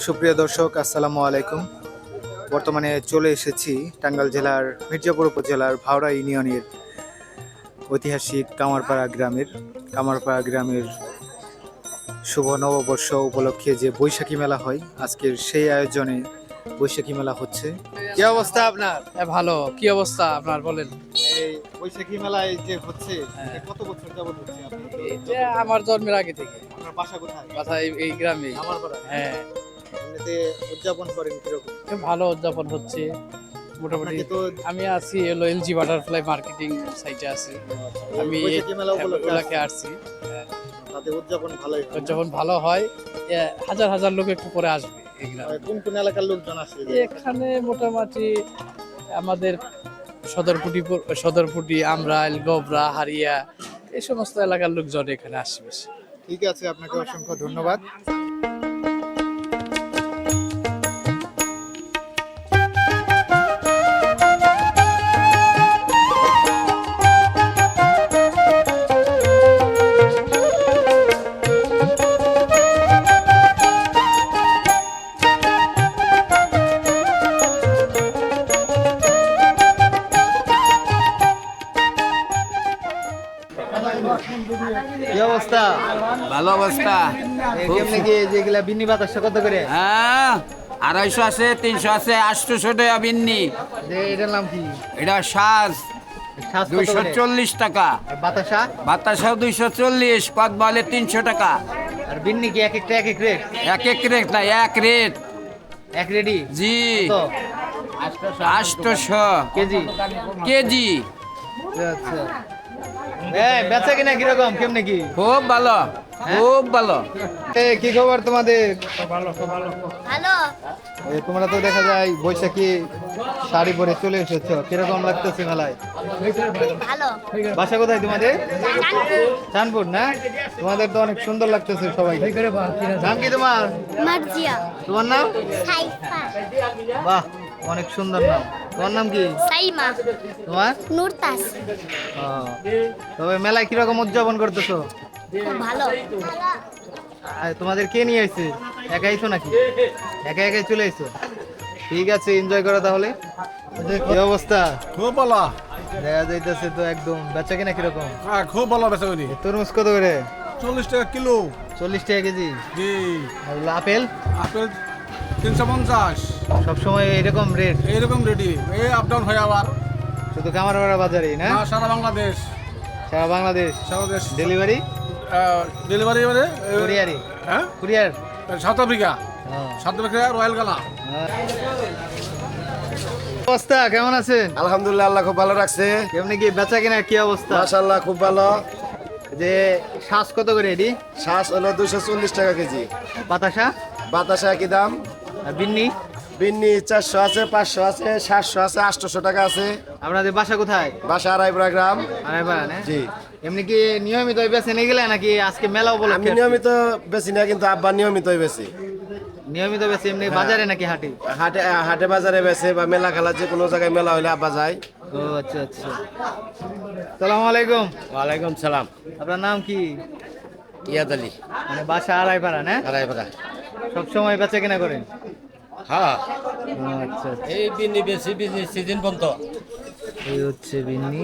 সুপ্রিয় দর্শক, আসসালামু আলাইকুম। বর্তমানে চলে এসেছি টাঙ্গাইল জেলার মির্জাপুর উপজেলার ভাওড়া ইউনিয়নের ঐতিহাসিক কামারপাড়া গ্রামের শুভ নববর্ষ উপলক্ষে যে বৈশাখী মেলা হয়, আজকের সেই আয়োজনে বৈশাখী মেলা হচ্ছে। কি অবস্থা আপনার? ভালো। কি অবস্থা আপনার বলেন? এই বৈশাখী মেলায় যে হচ্ছে, কত বছর যাবত হচ্ছে? এটা আমার জন্মের আগে থেকে। আপনার বাসা কোথায়? বাসা এই গ্রামে। কামারপাড়া। হ্যাঁ, এমনিতে উদযাপন করেন কিরকম? ভালো উদযাপন হচ্ছে মোটামুটি। আপনাকে তো আমি আছি হলো এলজি বাটারফ্লাই মার্কেটিং সাইটে আছি। আমি বৈশাখী মেলা উপলক্ষে আসছি। তাতে উদযাপন ভালোই হয়। যখন ভালো হয় হাজার হাজার লোক একটু পরে আসবে এই গ্রামে। কোন কোন এলাকার লোকজন আসে? এখানে মোটামুটি আমাদের সদরপুটি, আমরাইল, গোবরা, হারিয়া এই সমস্ত এলাকার লোকজন এখানে আসবে। ঠিক আছে, আপনাকে অসংখ্য ধন্যবাদ। কি অবস্থা? ভালো অবস্থা। কেমনে কি যেগুলা বিন্নি বাতাসা কত করে? হ্যাঁ, 250 আছে, 300 আছে, 800 টাকা বিন্নি। এটার নাম কি? এটা সাজ শ্বাস কত করে? 240 টাকা, আর বাতাসা? বাতাসাও 240, কদ বলে 300 টাকা। আর বিন্নি কি এক একটা এক এক রেট? এক এক রেট না, এক রেট। এক রেডি? জি, কত? 800 কেজি? কেজি। আচ্ছা। বেচা কিনা কিরকম, কেমনে কি? খুব ভালো, খুব ভালো। কি খবর তোমাদের? ভালো। তোমরা তো দেখা যায় বৈশাখী শাড়ি পরে চলে এসেছো, কিরকম লাগতেছে মেলায়? ভালো। বাসা কোথায় তোমাদের? চাঁদপুর। চাঁদপুর না? তোমাদের তো অনেক সুন্দর লাগতেছে সবাই। নাম কি তোমার? মার্জিয়া। তোমার নাম? সাইফা। বাহ, অনেক সুন্দর নাম। তোমার নাম কি? সাইমা। তোমার? নুরতাস। ও, তবে মেলায় কিরকম উদযাপন করতেছো? খুব ভালো। তোমাদের কে নিয়ে আইছে? একা আইছো নাকি? একা একাই চলে আইছো? ঠিক আছে, এনজয় করো তাহলে। কি অবস্থা? খুব ভালো। দেখা যাইতেছে তো একদম। বেচা কিনা কিরকম? হ্যাঁ, খুব ভালো বেচা করি। তরমুজ কত করে? 40 টাকা কিলো। 40 টাকা কেজি? জি। আর হলো আপেল? আপেল 350। সবসময় এরকম রেট? এইরকম রেডি, এই আপ ডাউন হয় আবার। শুধু কামারপাড়া বাজারেই না? না, সারা বাংলাদেশ। সারা বাংলাদেশ? সারা দেশ। ডেলিভারি? ডেলিভারি মানে কুরিয়ারি? হ্যাঁ, courier? South Africa. South Africa royal গালা। অবস্থা কেমন আছেন? আলহামদুলিল্লাহ, আল্লাহ খুব ভালো রাখছে। কেমনি কি বেচা কিনা কি অবস্থা? মাশাআল্লাহ খুব ভালো। যে শ্বাস কত করে এডি? শ্বাস হলো 240 টাকা কেজি। বাতাসা? বাতাসা একই দাম। আর বিন্নি? বিন্নি 400 আছে, 500 আছে, 700 আছে, 800 টাকা আছে। আপনাদের বাসা কোথায়? বাসা আড়াইপাড়া গ্রাম। আড়াইপাড়া না? জি। এমনি কি নিয়মিত বেছে নিয়ে গেলে নাকি আজকে মেলা আমি উপলক্ষে? নিয়মিত বেশি না, কিন্তু আব্বা নিয়মিতই বেশি। নিয়মিত বেছে এমনি বাজারে নাকি হাটে? হাটে হাটে বাজারে বেছে বা মেলা খেলা, যে কোনো জায়গায় মেলা হইলে আব্বা যায়। ও আচ্ছা আচ্ছা। সালামু আলাইকুম। ওয়ালাইকুম সালাম। আপনার নাম কি? ইয়াদ আলী। মানে বাসা আড়াইপাড়া না? আড়াইপাড়া। সব সময় বেচা কিনা করেন? হ্যাঁ, ও আচ্ছা আচ্ছা। এই বিন্নি বেশি বিজনেস সিজন বন্ধ। এই হচ্ছে বিন্নি।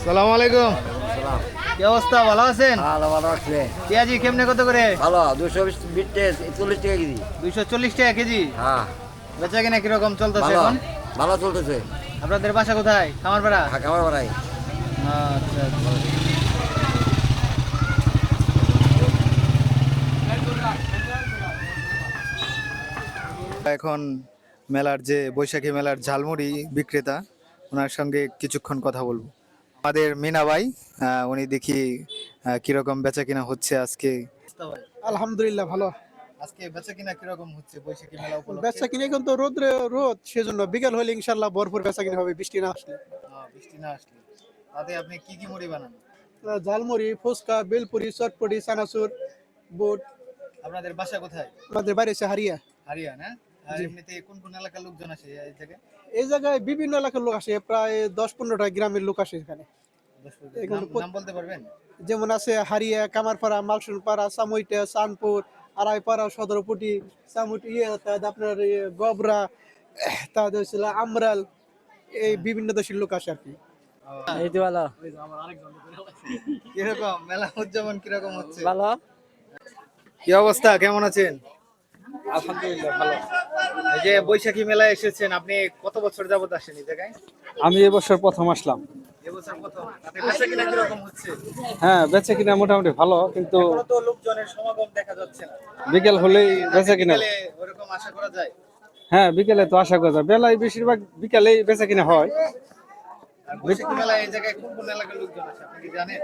সালামু আলাইকুম। কি অবস্থা, ভালো আছেন? ভালো ভালো আছে। পেঁয়াজি কেমনে কত করে? ভালো 220 40 টাকা কেজি। 240 টাকা কেজি? হ্যাঁ, বেচা কিনা কিরকম চলতেছে ভালো এখন? ভালো চলতেছে। আপনাদের বাসা কোথায়? কামারপাড়া? খাবার বাড়াই। আচ্ছা আচ্ছা। এখন মেলার যে বৈশাখী মেলার ঝালমুড়ি বিক্রেতা, ওনার সঙ্গে কিছুক্ষণ কথা বলবো। আমাদের মিনা ভাই, উনি দেখি কিরকম বেচা কিনা হচ্ছে আজকে। আলহামদুলিল্লাহ ভালো। আজকে বেচা কিনা কিরকম হচ্ছে বৈশাখী মেলা উপলক্ষে? বেচা কিনে কিন্তু রোদ, সেজন্য বিকাল হলে ইনশাল্লাহ ভরপুর বেচা কিনে হবে, বৃষ্টি না আসলে। বৃষ্টি না আসলে তাতে আপনি কি কি মুড়ি বানান? ঝালমুড়ি, ফুচকা, বেলপুরি, চটপটি, চানাচুর, বুট। আপনাদের বাসা কোথায়? আমাদের বাড়ি আছে হারিয়া। হারিয়া না? আর এমনিতে কোন কোন এলাকার লোকজন আসে এই জায়গায়? এই জায়গায় বিভিন্ন এলাকার লোক আসে, প্রায় 10-15টা গ্রামের লোক আসে এখানে। নাম বলতে পারবেন? যেমন আছে হারিয়া, কামারপাড়া, মালসুনপাড়া, সামুইটা, চাঁদপুর, আড়াইপাড়া, সদরপুটি, সামুইটি, আপনার গবরা, তাদের ছিল আমরাল, এই বিভিন্ন দেশের লোক আসে আর কি। এই তো ভালো কিরকম মেলা উদযাপন কিরকম হচ্ছে? ভালো। কি অবস্থা, কেমন আছেন? আলহামদুলিল্লাহ ভালো। এই যে বৈশাখী মেলায় এসেছেন, আপনি কত বছর যাবত আসেন এই জায়গায়? আমি এবছর প্রথম আসলাম। এবছর প্রথম। তাতে বেচাকেনা কিরকম হচ্ছে? হ্যাঁ, বেচে কিনা মোটামুটি ভালো, কিন্তু এখনো তো লোকজনের সমাগম দেখা যাচ্ছে না। বিকেল হলেই বেচে কিনা। বিকেলে ওরকম আশা করা যায়? হ্যাঁ, বিকেলে তো আশা করা যায়, বেলায় বেশিরভাগ বিকেলেই বেচে কিনা হয়। আর বৈশাখী মেলায় এই জায়গায় কোন কোন এলাকার লোকজন আসে আপনি কি জানেন?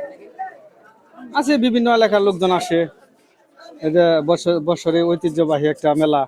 আছে বিভিন্ন এলাকার লোকজন আসে, এটা বছরে ঐতিহ্যবাহী একটা মেলা।